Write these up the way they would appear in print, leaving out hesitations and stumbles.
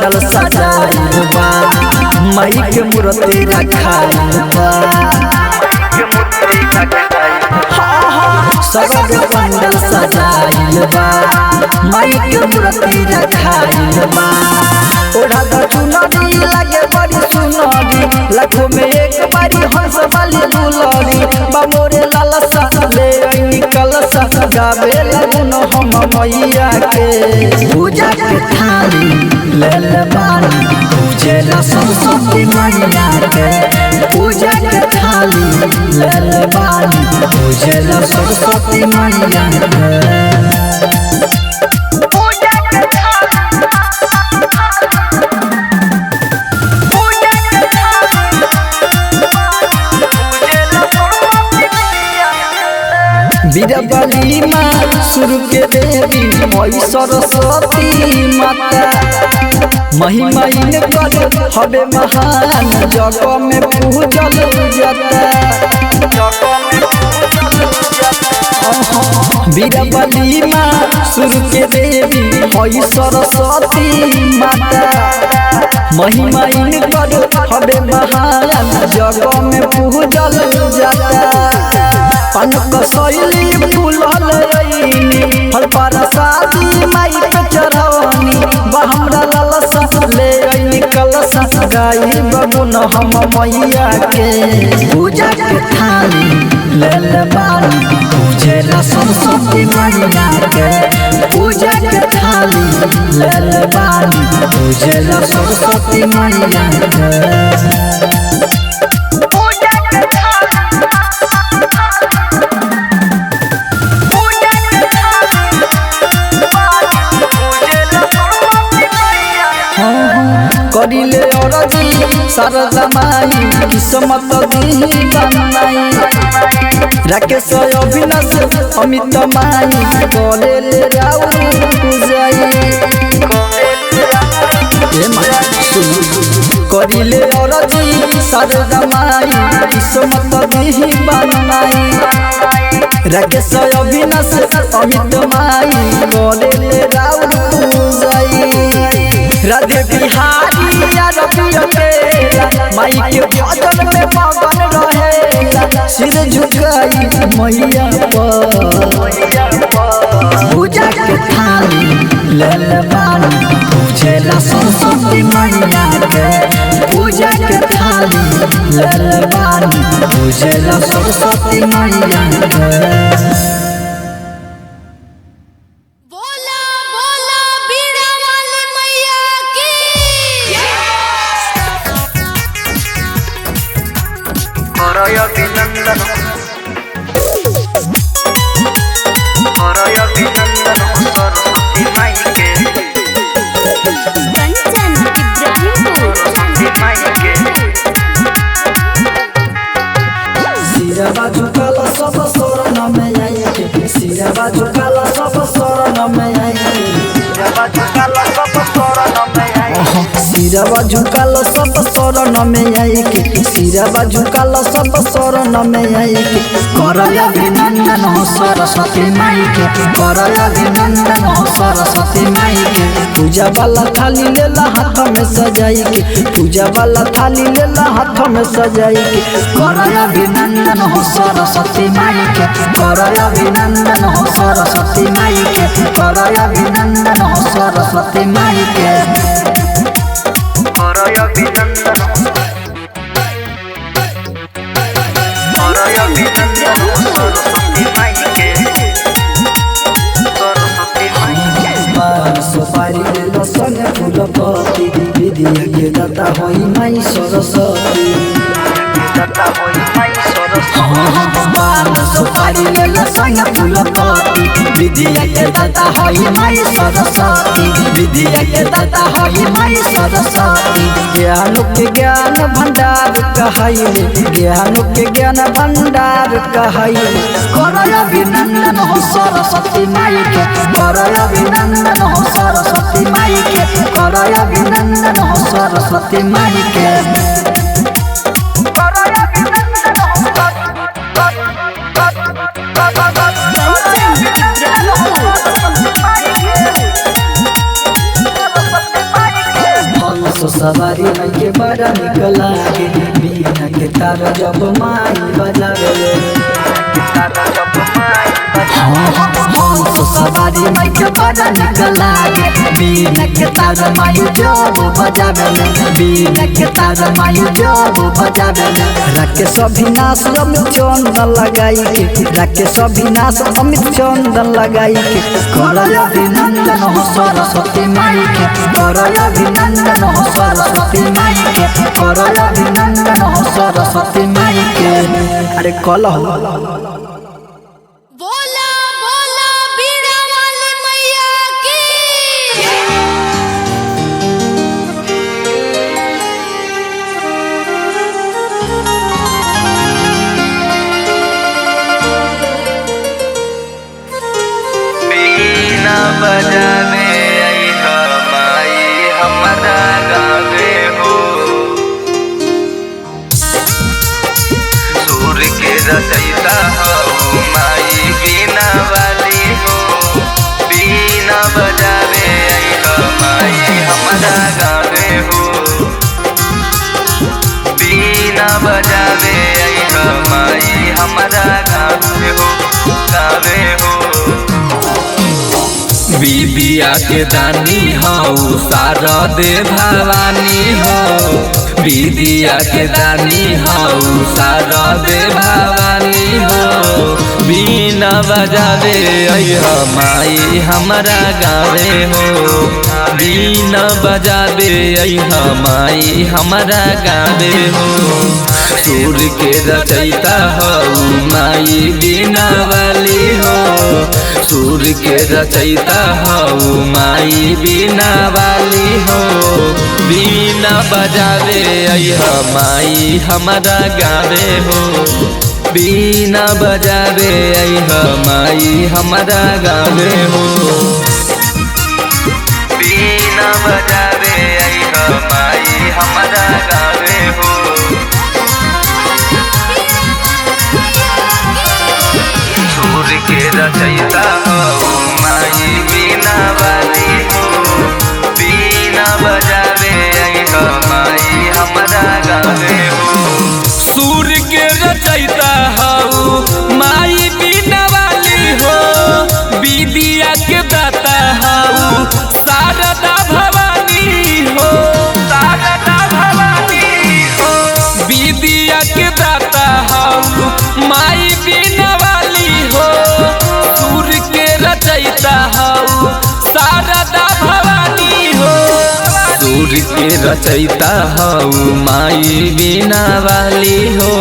पंडल सजाइल बा माई के मूर्ति रखाइल बा सगरो पंडल सजाइल बा माई के मूर्ति रखाइल बा ओढ़ा द चुनरी लगे बड़ी सुनरी लाखों में एक बारी हंस वाली दुलरी बाबोरे लालसा ले आई कलसा गावे लगन हम मैया के पूजा के थाली ले ले बानी पूजे ला सरस्वती मैया के पूजा के थाली ले ले बानी पूजे ला सरस्वती मैया के बीरबली माँ सुर के देवी मई सरस्वती माता महिमा इनकर हबे महान जग में पूजल जाता बीरबली माँ सुर के देवी मई सरस्वती माता महिमा इनकर हबे महान जग में पूजल जाता पनक शैली फूलल रईनी फल प्रसादी माई के चढ़वनी बहमरा लालसा ले आई कलसा गाई बगुन हम मैया के पूजा के थाली ले ले बानी पूजे ला सरस्वती मैया के पूजा के थाली ले ले बानी पूजे ला सरस्वती मैया के करिले औरजी शारदा माई किस्मत दी बनाई राकेश अविनाश अमित माई बोले ले राउ पूजाई करिले औरजी शारदा माई किस्मत दी बनाई राकेश अविनाश अमित माई बोले ले राउ पूजाई राधे बिहारी रबिया तेरा माई के भजन में मगन रहेला सिर झुकाई मैया पर पूजा के थाली ले ले बानी पूजे ला सरस्वती मैया के पूजा के थाली ले ले बानी पूजे ला सरस्वती मैया के अभिनंदन सरस्वती माई के कंचन इब्राहिमपुर माई के सिरवा झुकाला सब शरण में आई सिरवा झुकाला सब शरण में आई सिरवा झुकाला सब शरण में आई सिरवा झुकाला सब शरण में आई के सिरवा झुकाला सब शरण में आई के करय अभिनंदन हो सरस्वती माई के करय अभिनंदन हो सरस्वती माई के पूजा वाला थाली लेला हाथ में सजाई के पूजा वाला थाली लेला हाथ में सजाई के करय अभिनंदन हो सरस्वती माई के करय अभिनंदन हो सरस्वती माई के करय अभिनंदन हो सरस्वती माई के अभिनंदन सरस्वती माई के सरस्वती माई के सुपारी देला संगे फूलपति विद्या के दाता होई माई सरस्वती दाता होई माई सरस्वती सुपारी लेला संगे फूलपति विद्या के दाता होई माई सरस्वती विद्या के दाता होई माई सरस्वती ज्ञान के ज्ञान भंडार कहैले ज्ञान के ज्ञान भंडार कहैले करय अभिनंदन हो सरस्वती माई के करय अभिनंदन हो सरस्वती माई के करय अभिनंदन हो सरस्वती माई के बड़ा निक लागे बिना के तारा जब माई बजावे हंस सवारी माई के बड़ा निक लागे बिना के तारा माई जब बजावे बिना के तारा माई जब बजावे राके अभिनाश अमित चंदन लगाई के राके अभिनाश अमित चंदन लगाई के करय अभिनंदन हो सरस्वती माई के करय अभिनंदन हो सरस्वती माई के करय अभिनंदन हो सरस्वती माई के अरे कल बोला बोला बीड़ा वाली मैया की बीना बजावे आई माई हमारा गावे हो सूर के रचयिता हो माई बीना वाली हो बीना बजावे आई माई हमारा गावे हो बीना बजावे आई माई हमारा गावे हो विद्या के दानी हो शारदे भवानी हो विद्या के दानी हो शारदे भवानी हो बीना बजावे अइह माई हमारा गावे हो बीना बजावे अइह माई हमारा गावे हो सूर के रचयिता हो माई बीना वाली हो सूर के रचयिता हो माई बीना वाली हो बीना बजावे अइह माई हमारा गावे हो बीना बजावे अइह माई हमारा गावे हो बीना बजावे अइह माई हमारा गावे हो सूर के रचयिता हो माई बीना वाली हो बीना बजावे अइह माई हमारा गावे हो सूर के रचयिता हो माई बीना वाली हो विद्या के दाता हो शारदा भवानी हो शारदा भवानी हो विद्या के दाता हो माई बीना वाली हो सूर के रचयिता हो शारदा भवानी हो सूर के रचयिता हो माई बीना वाली हो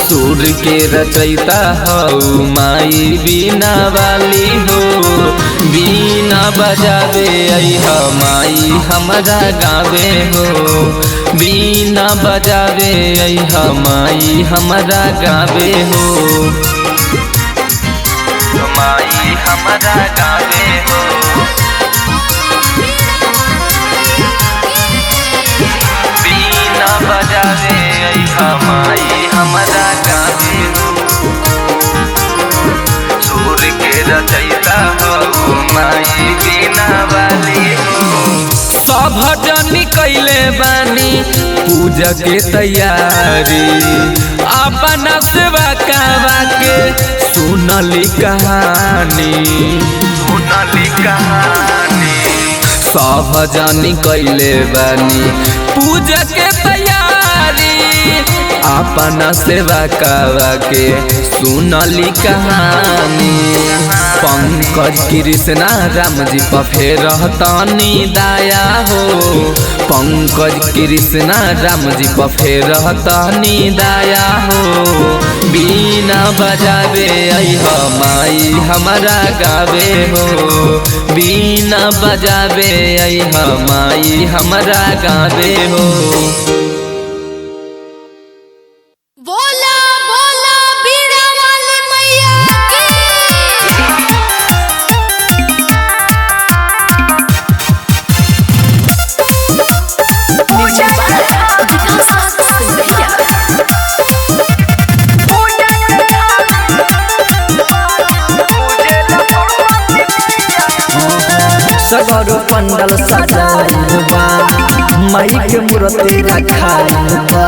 सूर के रचयिता हो माई बीना वाली हो बीना बजावे अइह माई हमारा गावे हो बीना बजावे अइह माई हमारा गावे हो माई हमारा गावे हो बीना बजावे अइह माई हमारा गावे हो सूर के रचयिता हो माई बीना वाली हो सब जनी कैले बानी पूजा के तैयारी अपना सेवा कावा के सुनली कहानी सब जनी कैले बानी पूजा के तैयारी अपना सेवा कावा के सुनली कहानी पंकज कृष्णा राम जी पफे रहतनी दाया हो पंकज कृष्णा राम जी पफे रहतनी दाया हो बीना बजावे अइह माई हमारा गावे हो बीना बजावे अइह माई हमारा गावे हो बोला बोला बीड़ा वाली मैया सगरो पंडल सजाइल बा माई के मूर्ति रखाइल बा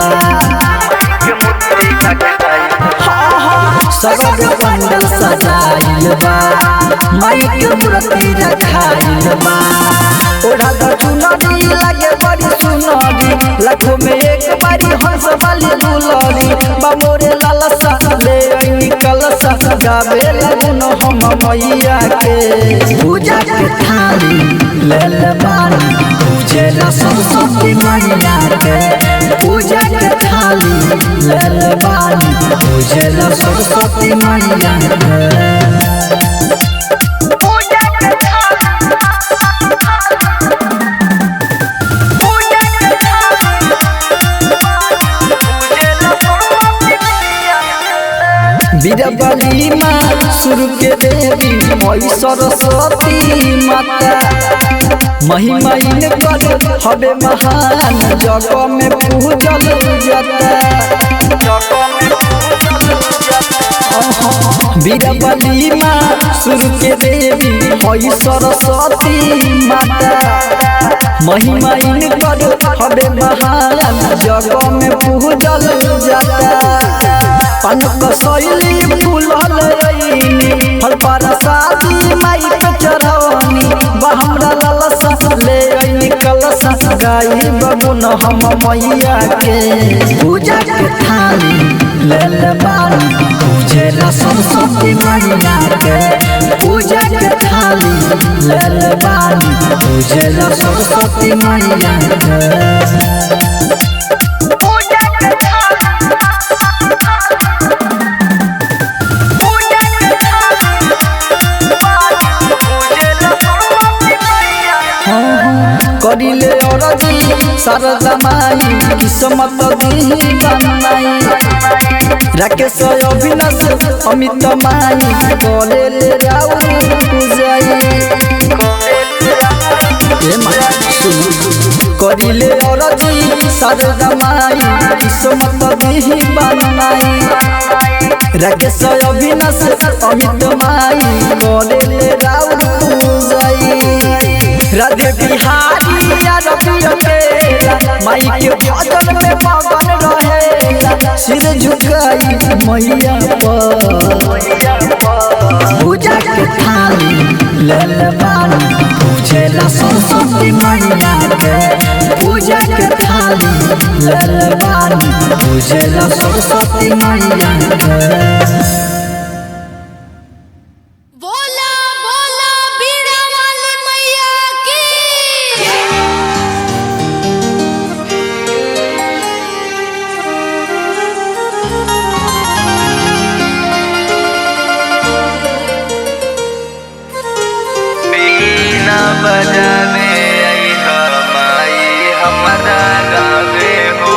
सगर पंडल सजाइल बा माई के मूर्ति रखाइल बा ओढ़ा द चुनरी लगे बड़ी सुनरी लाखों में एक बारी हंस वाली दुलरी बामोरे लालसा ले आई कलसा गावे लगन हम मैया के पूजा के थाली ले ले बानी पूजे ला सरस्वती मैया के पूजा के थाली ले ले बानी पूजे ला सरस्वती मैया के बीरबली माँ सुर के देवी मई सरस्वती माता महिमा इनकर हवे महान जग में पूजल जाता बीरबली माँ सुर के देवी मई सरस्वती माता महिमा इनकर हवे महान जग में पूजल जाता पनक शैली फूलल रईनी फल परसादी माई पे चढ़वनी हमरा लालसा ले आई कलसा गाई बबुन हम मैया के पूजा के थाली ले ले बानी पूजे ला सरस्वती मैया के पूजा के थाली ले ले बानी पूजे ला सरस्वती मैया के करिले औरजी शारदा माई किस्मत दी बनाई राकेश अविनाश अमित माई करेले राउर पूजाई करिले औरजी शारदा माई किस्मत दी बनाई राकेश अविनाश अमित माई करेले राउर पूजाई राधे बिहारी माई के भजन में मगन रहेला सिर झुकाई मैया पर पूजा के थाली ले ले बानी पूजे ला सरस्वती मैया के पूजा के थाली ले ले बानी पूजे ला सरस्वती मैया के बजावे आई माई हमरा गावे हो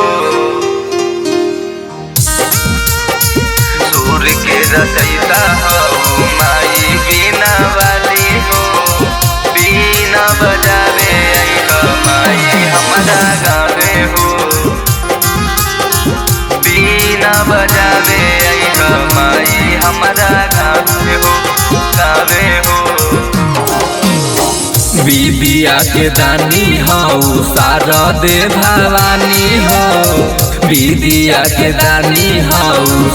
सूर के रचयिता हो माई बीना वाली हो बीना बजावे आई माई हमरा गावे हो बीना बजावे आई माई हमरा गावे हो बिबिया के दानी हो शारदे भवानी हो बिबिया के दानी हो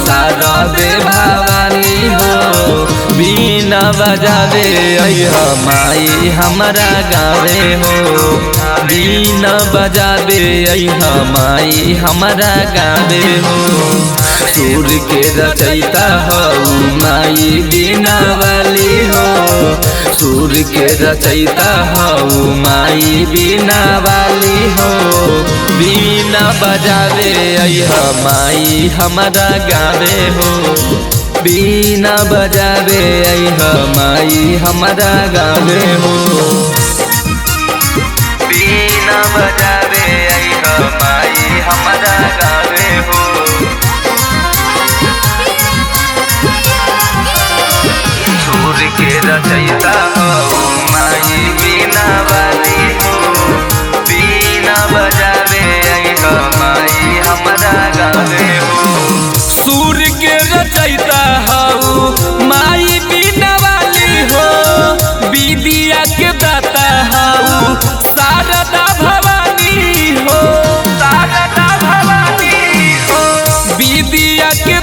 शारदे भवानी हो बीना बजावे अइहा माई हमरा गावे हो बीना बजावे अइहा माई हमरा गावे हो सूर के रचयिता हो माई बीना वाली हो सूर के रचयिता हो माई बीना वाली हो बीना बजावे अइहा माई हमरा गावे हो बीना बजावे अइहा माई हमरा गावे हो बीना बजावे अइहा माई हमरा गावे हो सूर के रचयिता हो माई बीना वाली हो बीना बजावे अइहा माई हमरा गावे हो सूर के रचयिता हो माई बीना वाली हो विद्या के दाता हो शारदा भवानी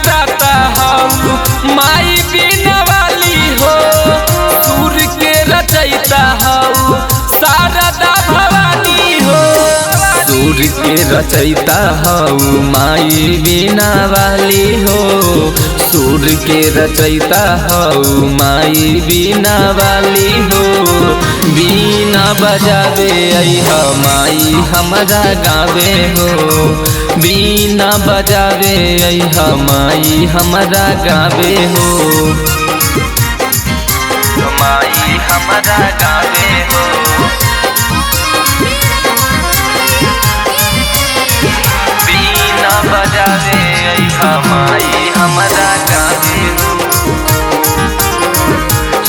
विधाता हऊ माई बीना वाली हो सुर के रचयिता हऊ शारदा भवानी हो सुर के रचयिता हऊ माई बीना वाली हो सुर के रचयिता हऊ माई बीना वाली हो बीना बजावे अइहा माई हमरा गावे हो बीना बजावे अइहा माई हमरा गावे हो माई हमरा गावे हो बीना बजावे अइहा माई हमरा गावे हो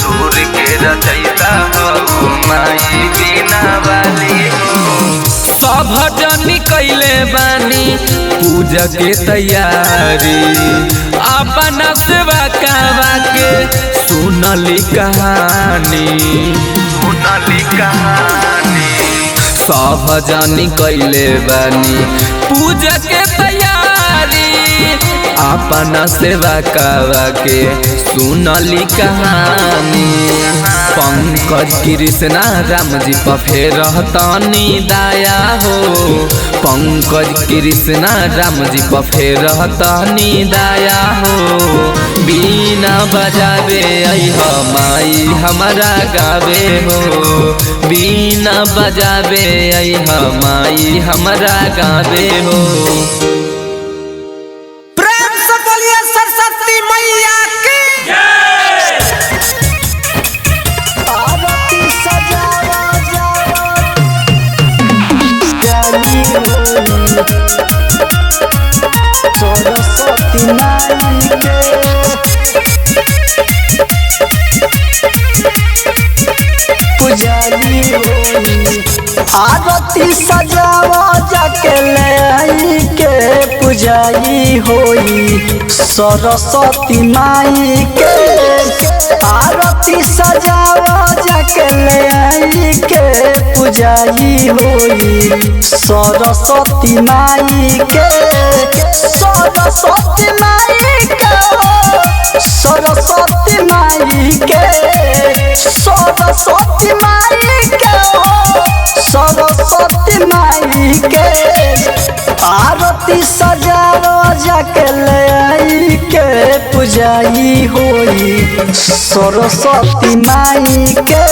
सुर के रचयिता हो माई बीना वाली हो सब जनी कैले बानी पूजा के तैयारी अपना सेवा कावा के सुनली कहानी सब जनी कैले बानी पूजा के तैयारी अपना सेवा कावा के सुनली कहानी पंकज कृष्णा राम जी पर फेर रहतनी दया हो पंकज कृष्णा राम जी पर फेर रहतनी दया हो बीना बजावे अइहा माई हमरा गावे हो बीना बजावे अइहा माई हमरा गावे हो सरस्वती माई के पुजारी होई आरती सजावा जाके ले आई के पुजारी होई सरस्वती माई के आरती सजावा जाके ले आई के पुजारी होई सरस्वती माई के सरस्वती माई के सरस्वती माई के सरस्वती माई के सरस्वती माई के आरती सजावा जाके ले आई के पुजारी होई सरस्वती माई के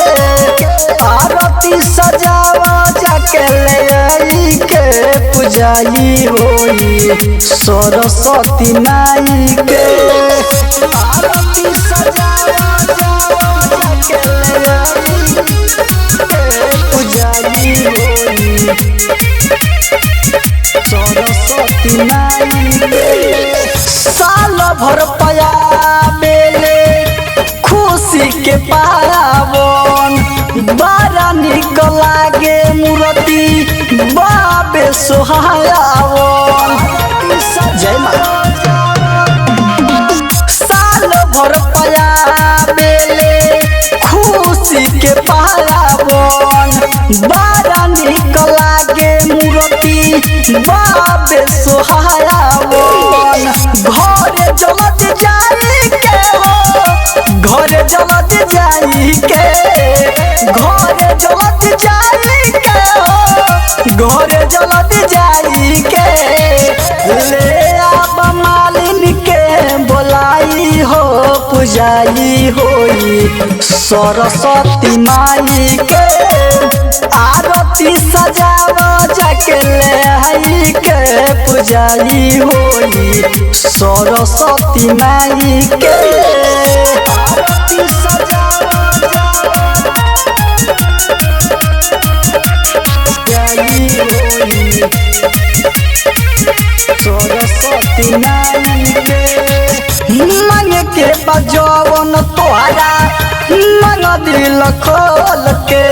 आरती सजावा जाके ले आई के पुजारी होई सरस्वती माई के आरती सजावा जाके ले आई के पुजारी होई सरस्वती माई के साल भर पया बेले खुशी के पावन बड़ा निक लागे मूर्ति बाबे सोहायावन जय माँ साल भर पया बेले खुशी के पावन बड़ा निक लागे मूर्ति बाबे सोहायावन घरे जलत जाई के हो घरे जलत जाई के घरे जलत जाई के हो घरे जलत जाई के ले आब मालिन के बोलाई हो पुजारी होई सरस्वती माई के आरती सजावा जाके ले आई के पुजारी होई सरस्वती माई के आरती सजावा पुजारी होई सरस्वती माई के मांग के बजवन तोहरा मांग दिल खोल के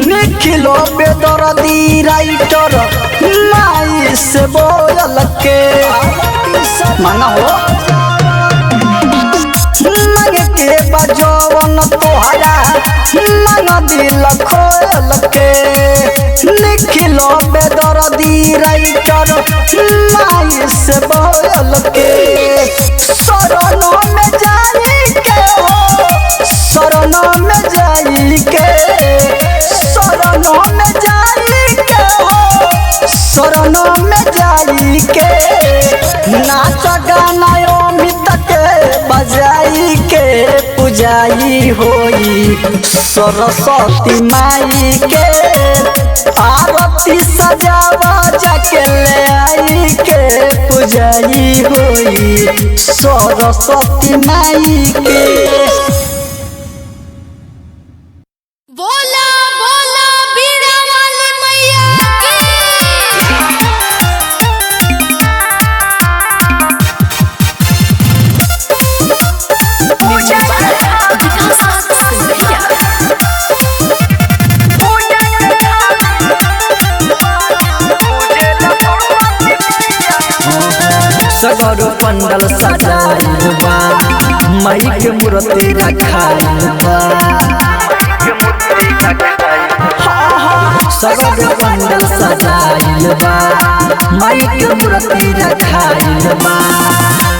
निखिलो बेदर्दी राइटर माई से बोल के मांग हो मांग के बजवन तोहरा मन दिल खोल के निखिलो बेदर्दी राइटर माई से बोल के शरणों में जाई के हो शरणों में जाई के शरणों में जाई के हो शरणों में जाई के नाच गाना अमित के बजाई के पुजाई होई सरस्वती माई के आरती सजावा जाके ले आई के पुजाई होई सरस्वती माई के। बोला बोला बीड़ा वाली मैया सगर पंडल सजाइल बा माई के मूर्ति रखाइल बा सगर पंडल सजाइल बा माई के मूर्ति रखाइल बा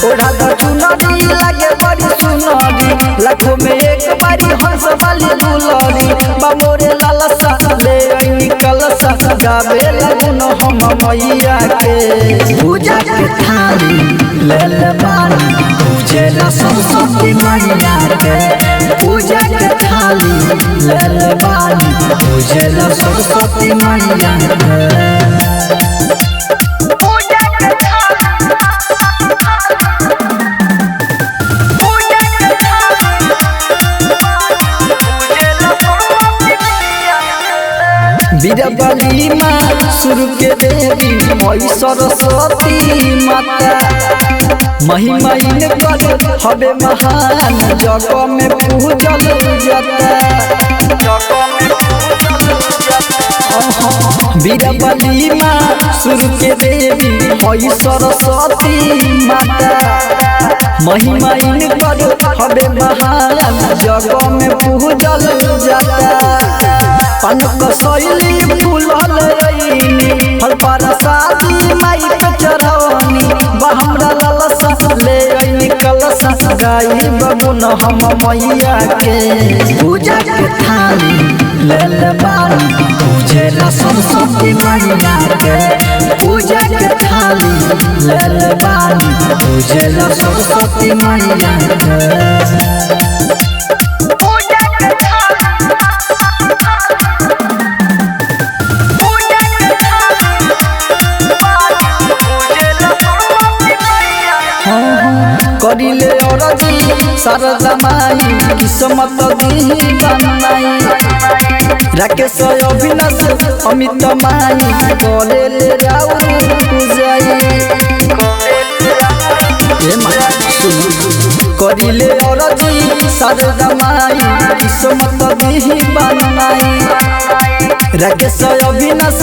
ओढ़ा द चुनरी लगे बड़ी सुनरी लाखों में एक बारी हंस वाली दुलरी बाबोरे लालसा ले आई कलसा गावे लगुन हम मैया के पूजा के थाली ले ले बानी पूजे ला सरस्वती मैया के पूजा के थाली ले ले बानी पूजे ला सरस्वती मैया के बीरबली माँ सुर के देवी मई सरस्वती माता महिमा इनकर हबे महान जग में पूजल जाता बीरबली माँ सुर के देवी मई सरस्वती माता महिमा इनकर हबे महान जग में पूजल जाता पनक शैली फूलल रईनी फल परसादी माई पे चढ़वनी बहमरा ललसा ले आईनी कलसा गाई बगुन हम मैया के पूजा के थाली ले ले बानी पूजे ला सरस्वती मैया के पूजा के थाली ले ले बानी पूजे ला सरस्वती मैया के करिले औरजी शारदा माई किस्मत दी बनाई राकेश अविनाश अमित माई करे ले राउ पूजाई करिले औरजी शारदा माई किस्मत दी बनाई राकेश अविनाश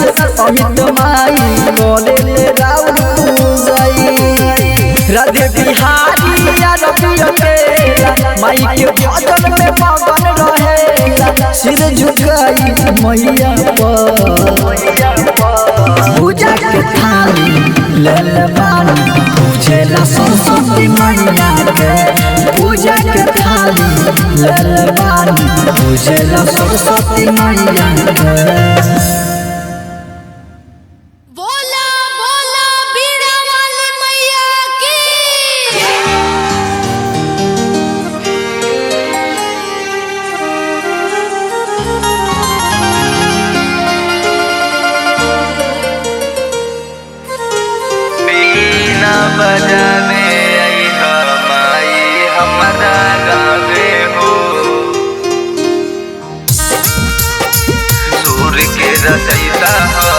अमित माई करे ले राउ पूजाई राधे बिहारी रबिया के माई के भजन में मगन रहे सिर झुकाई मैया पर पूजा के थाली ले ले बानी पूजे ला सरस्वती मैया के पूजा के थाली ले ले बानी पूजे ला सरस्वती मैया के। बोला बोला बीड़ा वाली मैया बीना बजावे आई माई हमारा गावे हो सूर के रचयिता हो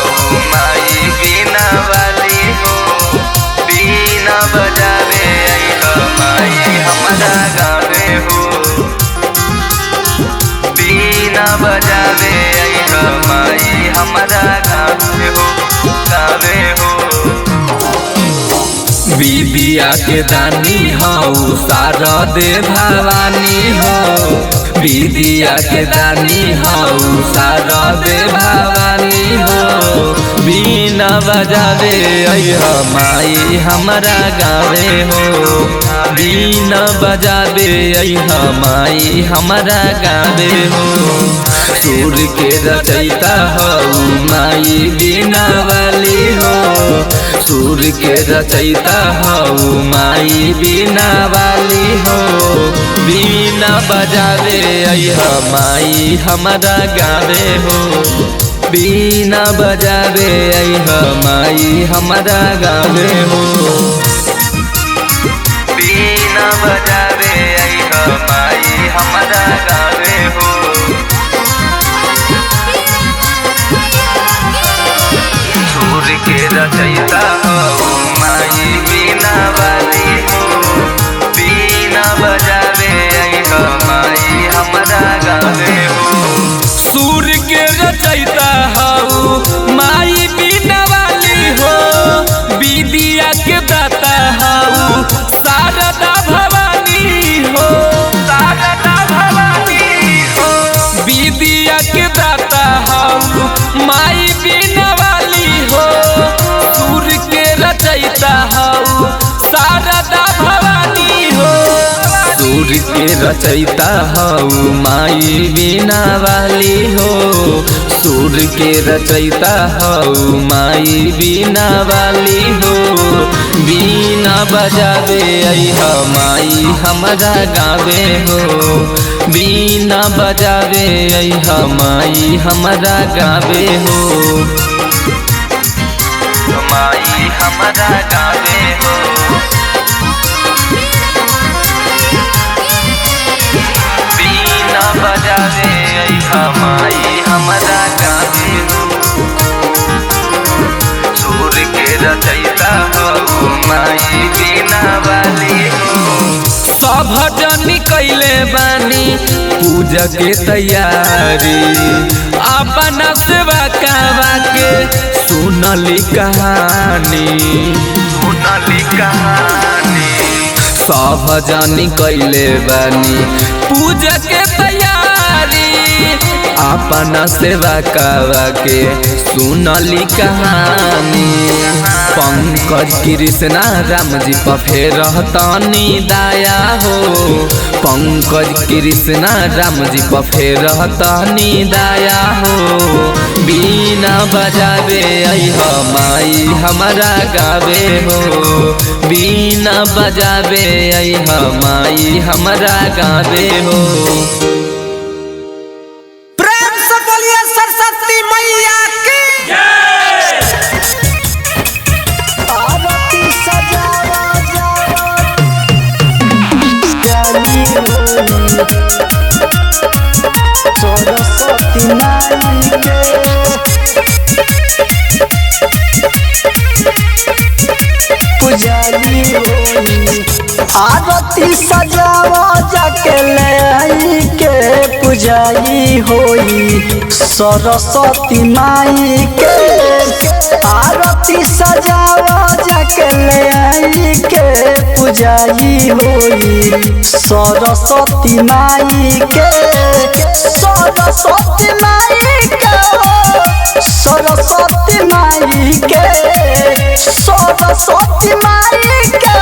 माई बीना वाली हो बीना बजावे आई माई हमारा गावे हो बीना बजावे आई माई हमारा गावे हो विद्या के दानी हो शारदे भवानी हो विद्या के दानी हो शारदे भवानी हो बीना बजावे अइहा माई हमारा गावे हो बीना बजावे अइहा माई हमारा गावे हो सुर के रचयिता हो माई बीना वाली हो सुर के रचयिता हो माई बीना वाली हो बीना बजावे अइहा माई हमारा गावे हो बीना बजावे अइहा माई हमारा गावे हो बीना बजावे अइहा माई हमारा गावे हो सुर के रचयिता हो माई बीना वाली हो बीना बजावे अइहा माई हमारा गावे हो सुर के रचयिता हो माई बीना वाली हो विद्या के दाता हो शारदा भवानी हो शारदा भवानी हो विद्या के दाता हो माई बीना वाली हो सुर के रचयिता हो शारदा भवानी हो सुर के रचयिता हो माई बीना वाली हो सुर के रचयिता हो माई बीना वाली हो बीना बजावे अइहा माई हमारा गावे हो बीना बजावे अइहा माई हमारा गावे हो माई हमारा गावे हो बीना बजावे अइहा माई हमारा गावे हो सुर के रचयिता हो माई बीना वाली हो सब जनी कैले बानी पूजा के तैयारी अपना सेवा कावा के सुनली कहानी सब जनी कैले बानी पूजा के तैयारी अपना सेवा कावा के सुनली कहानी पंकज कृष्णा राम जी पर फेर तनी दया हो पंकज कृष्णा राम जी पर फेर तनी दया हो बीना बजावे अइहा माई हमारा गावे हो बीना बजावे अइहा माई हमारा गावे हो सरस्वती मैया की आरती सजावा सरस्वती माई के पुजारी आरती सजावा जाके ले आई के पुजारी होई सरस्वती माई के आरती सजावा जाके ले आई के पुजारी होई सरस्वती माई के सरस्वती माई के सरस्वती माई के सरस्वती माई के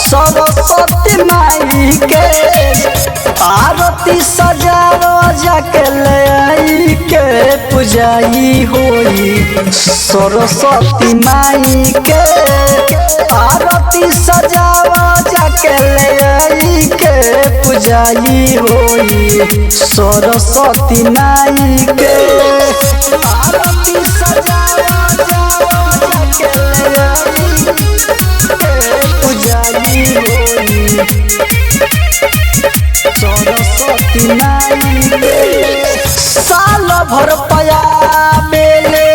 सरस्वती माई के आरती सजावा जाके ले आई के पुजारी होई सरस्वती माई के आरती सजावा जाके ले आई के पुजारी होई सरस्वती माई के आरती सजावा जाके ले आई के पुजारी होई सरस्वती माई साल भर पया बेले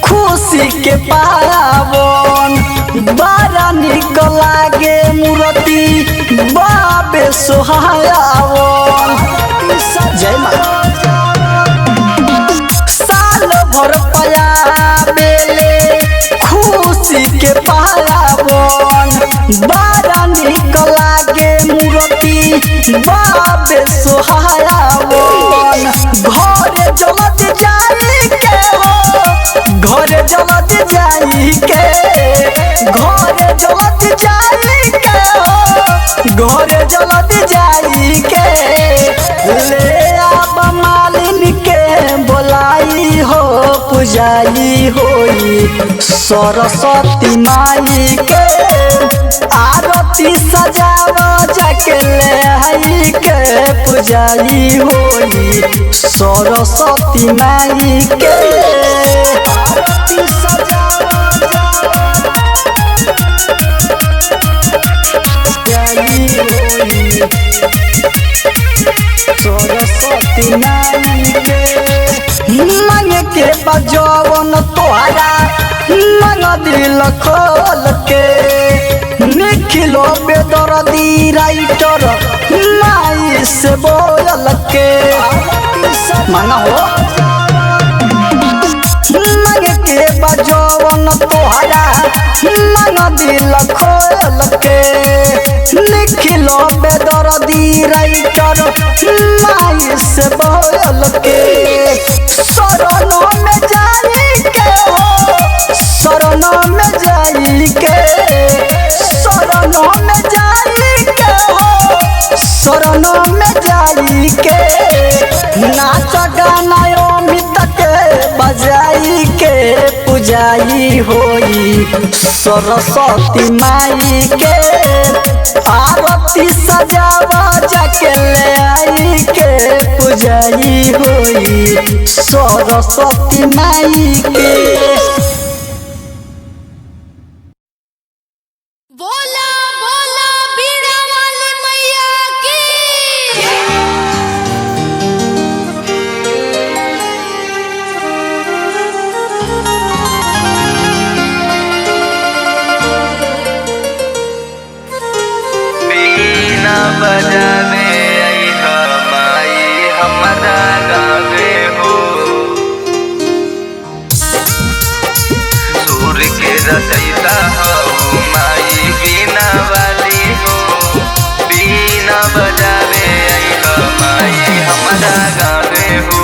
खुशी के पावन बड़ा निक लागे मूर्ति बाबे सोहायावन जय मां साल भर पया बेले खुशी के पावन बड़ा निक लागे मूर्ति बाबे सोहावन घरे जलत जाई के हो घरे जलत जाई के घरे जलत जाई के हो घरे जलत जाई के ले आब मालिन के बोलाई हो पुजाई होई सरस्वती माई के आरती सजावा जाके ले आई के पुजाई होई सरस्वती माई के आरती सजावा पुजाई होई सरस्वती माई के मांग के बजवन तोहरा मांग दिल खोल के निखिलो बेदर्दी राइटर माई से बोल के मांग हो मांग के बजवन तोहरा मांग दिल खोल के निखिलो बेदर्दी राइटर माई से बोल के शरणों में जाई के हो शरणों में जाई के शरणों में जाई के हो शरणों में जाई के नाच गाना अमित के बजाई के पुजाई होई सरस्वती माई के आरती सजावा जाके ले आई के पुजाई होई सरस्वती माई के बोला बोला बीड़ा वाली मैया की बीना बजावे आई हमाई हमरा गावे हो सूर के रचयिता हो माई बीना वाली हो बीना बजावे आई हमाई हमरा गावे हो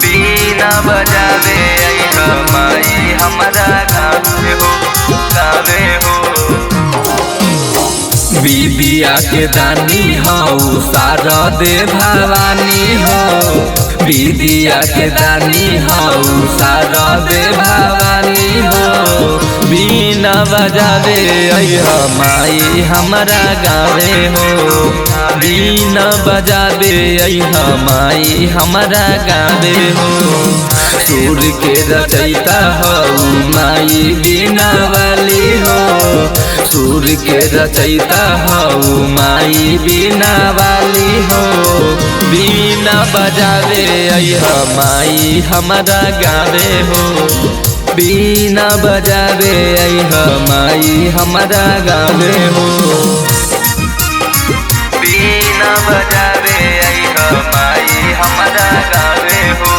बीना बजावे आई हमाई हमरा गावे हो विद्या के दानी हो शारदे भवानी हो विद्या के दानी हो शारदे भवानी हो बीना बजावे अइहा माई हमरा गावे हो बीना बजावे अइहा माई हमरा गावे हो सूर के रचयिता हो माई बीना वाली हो सूर के रचयिता हो माई बीना वाली हो बीना बजावे अइहा माई हमरा गावे हो बीना बजावे अइहा माई हमरा गावे हो बीना बजावे अइहा माई हमरा गावे हो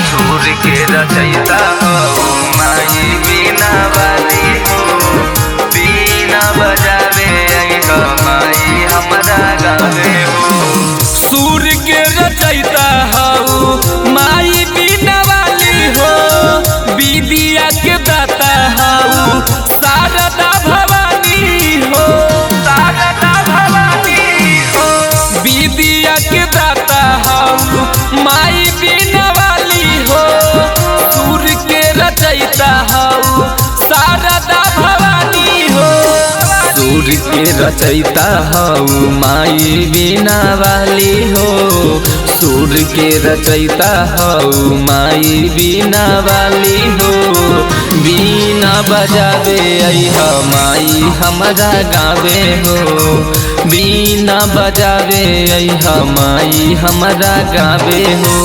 सूर के रचयिता हो माई बीना वाली हो बीना बजावे अइहा माई हमरा गावे हो सूर के रचयिता हो माई बीना वाली हो विद्या के दाता हो शारदा भवानी हो शारदा भवानी हो विद्या के दाता हो माई बीना वाली हो सूर के रचयिता हो शारदा भवानी हो सूर के रचयिता हो माई बीना वाली हो सूर के रचयिता हो माई बीना वाली हो बीना बजावे अइहा माई हमरा गावे हो बीना बजावे अइहा माई हमरा गावे हो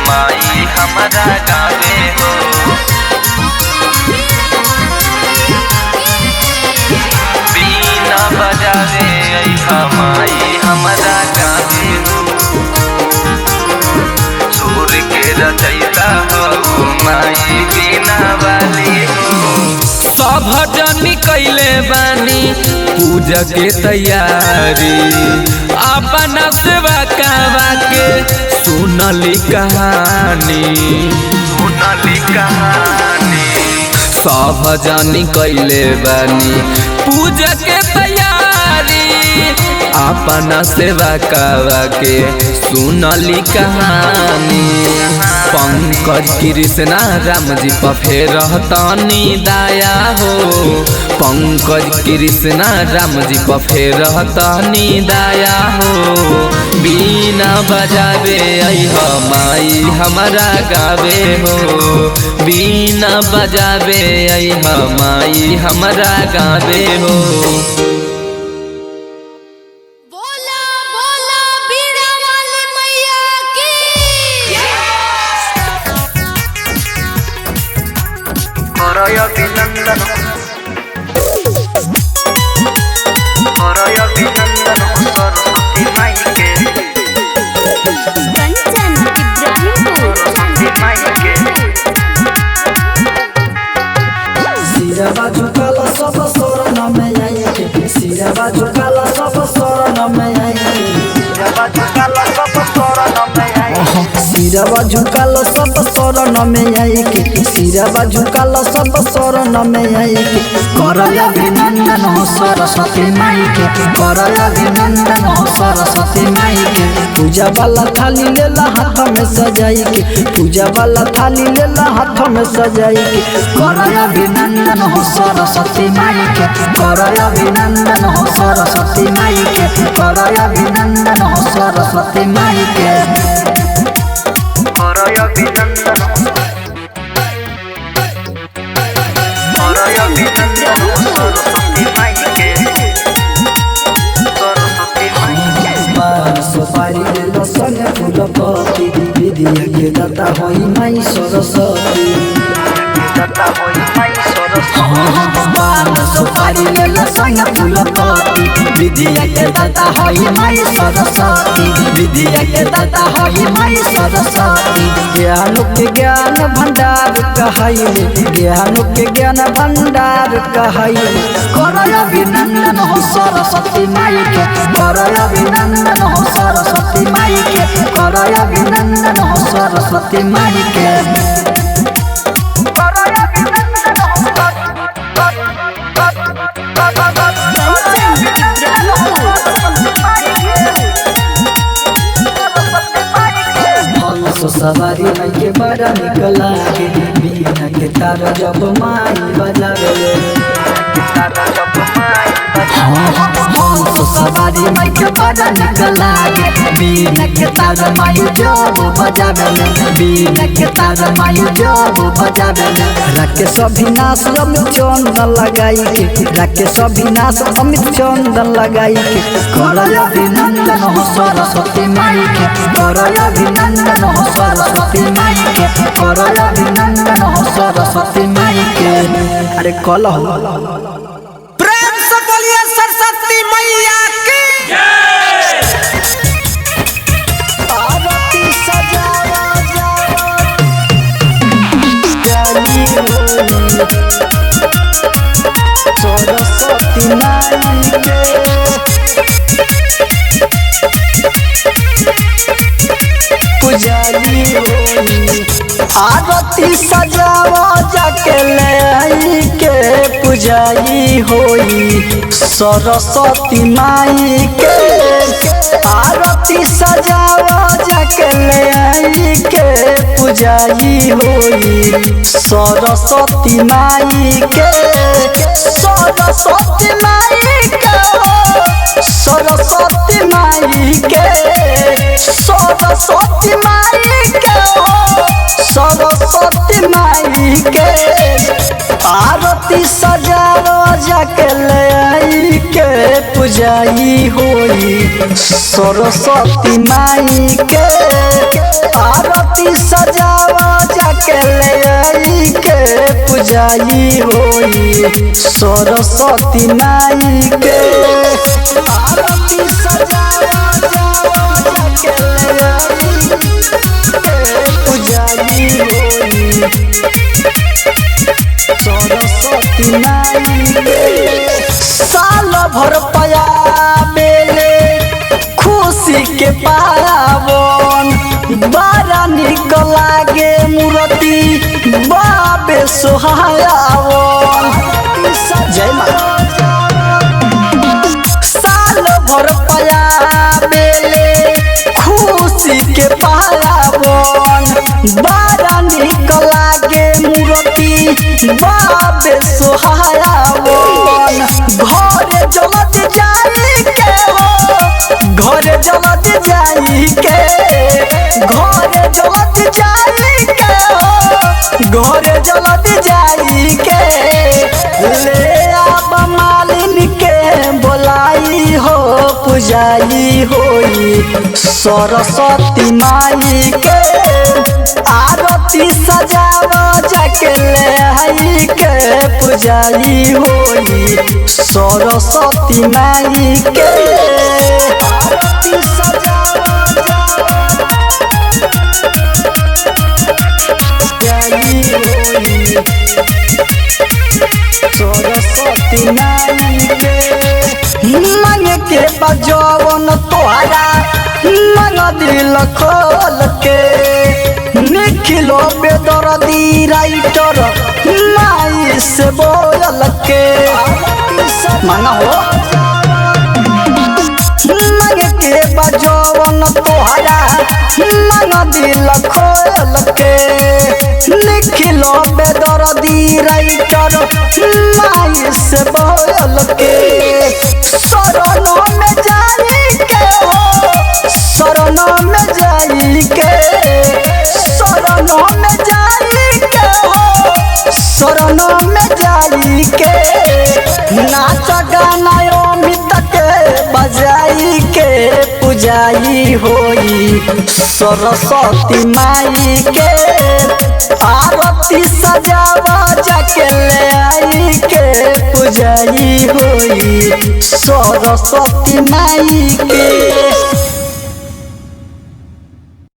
माई हमरा गावे हो बीना बजावे अइहा माई हमरा गावे हो सूर रचैता हो माई बिना वाली हो। सब जनी कैले बानी पूजा के तैयारी अपना सेवा कावा के सुनली कहानी सब जनी कैले बानी पूजा के तैयारी अपना सेवा कावा के सुनली कहानी पंकज कृष्णा राम जी पर फेर रहतनी दया हो पंकज कृष्णा राम जी पर फेर रहतनी दया हो बीना बजावे अइह माई हमारा गावे हो बीना बजावे अइह माई हमारा गावे हो। बोला बोला बीड़ा वाली मैया की करय अभिनंदन सरस्वती माई के कंचन इब्राहिमपुर सरस्वती माई के सिरवा झुकाला सब शरण में आई सिरवा झुकाला सब शरण में आई जब झुकाला सब शरण में आई सिरवा झुकाला सब शरण में आई सिरवा झुकाला सब शरण में आई करय अभिनंदन हो सरस्वती माई के करय अभिनंदन हो सरस्वती माई के पूजा वाला थाली लेला हाथ में सजाई के पूजा वाला थाली लेला हाथ में सजाई के करय अभिनंदन हो सरस्वती माई के करय अभिनंदन हो सरस्वती माई के करय अभिनंदन हो सरस्वती माई के करय अभिनंदन सरस्वती माई के सरस्वती माई के सुपारी लेला संगे फूल पत्ती विद्या के दाता होई माई सरस्वती दाता होई माई सरस्वती सुपारी लेला संगे फूल पत्ती विद्या के दाता होई माई सरस्वती विद्या के दाता होई माई सरस्वती ज्ञान के ज्ञान भंडार कहाई ज्ञान के ज्ञान भंडार कहाई करय अभिनंदन हो सरस्वती माई के करय अभिनंदन हो सरस्वती माई के करय अभिनंदन हो सरस्वती माई के सवारी माई के बड़ा निकला के बिना के तारा जब माई बजावे सवारी माई के बड़ा निकला के बिना के तारा माई जब बजावे बिना के तारा माई जब बजावे राके अभिनाश अमित चंदन लगाई के राके अभिनाश अमित चंदन लगाई के करय अभिनंदन हो सरस्वती माई के करय अभिनंदन हो सरस्वती माई के करय अभिनंदन हो सरस्वती माई के अरे कल प्रेम से बोलिए सरस्वती मैया की आरती सजावा सरस्वती माई के पुजारी होई आरती सजावा जाके ले आई के पुजारी होई सरस्वती माई के आरती सजावा जाके ले आई के पुजारी होई सरस्वती माई के सरस्वती माई के सरस्वती माई के सरस्वती माई के सरस्वती माई के आरती सजावा जाके ले आई के पुजारी होई सरस्वती माई के आरती सजावा जाके ले आई के पुजारी होई सरस्वती माई के आरती सजावा जाके ले आई के पुजारी होई सरस्वती माई के साल भर पया बेले खुशी के पावन बड़ा निक लागे मूर्ति बाबे सोहायावन जय माँ साल भर पया बेले खुशी के पावन बड़ा निक लागे मूर्ति बाबे सोहायावन घर जलत जाई के हो घर जलत जाई के घर जलत जाई के हो घर जलत जाई के ले आब मालिन के बोलाई हो पुजाई होई सरस्वती माई के आरती सजावा जाके ले आई के पुजारी होई सरस्वती माई के आरती सजावा पुजारी होई सरस्वती माई के मांग के बजवन तोहरा मांग दिल खोल के निखिलो बेदर्दी राइटर माई से बोल के मांगा हो मांग के बजवन तोहरा मांग दिल खोल के निखिलो बेदर्दी राइटर माई से बोल के शरणों में जाई के हो शरणों में जाई के शरणों में जाई के हो शरणों में जाई के नाच गाना अमित के बजाई के पुजाई होई सरस्वती माई के आरती सजावा जाके ले आई के पुजाई होई सरस्वती माई के।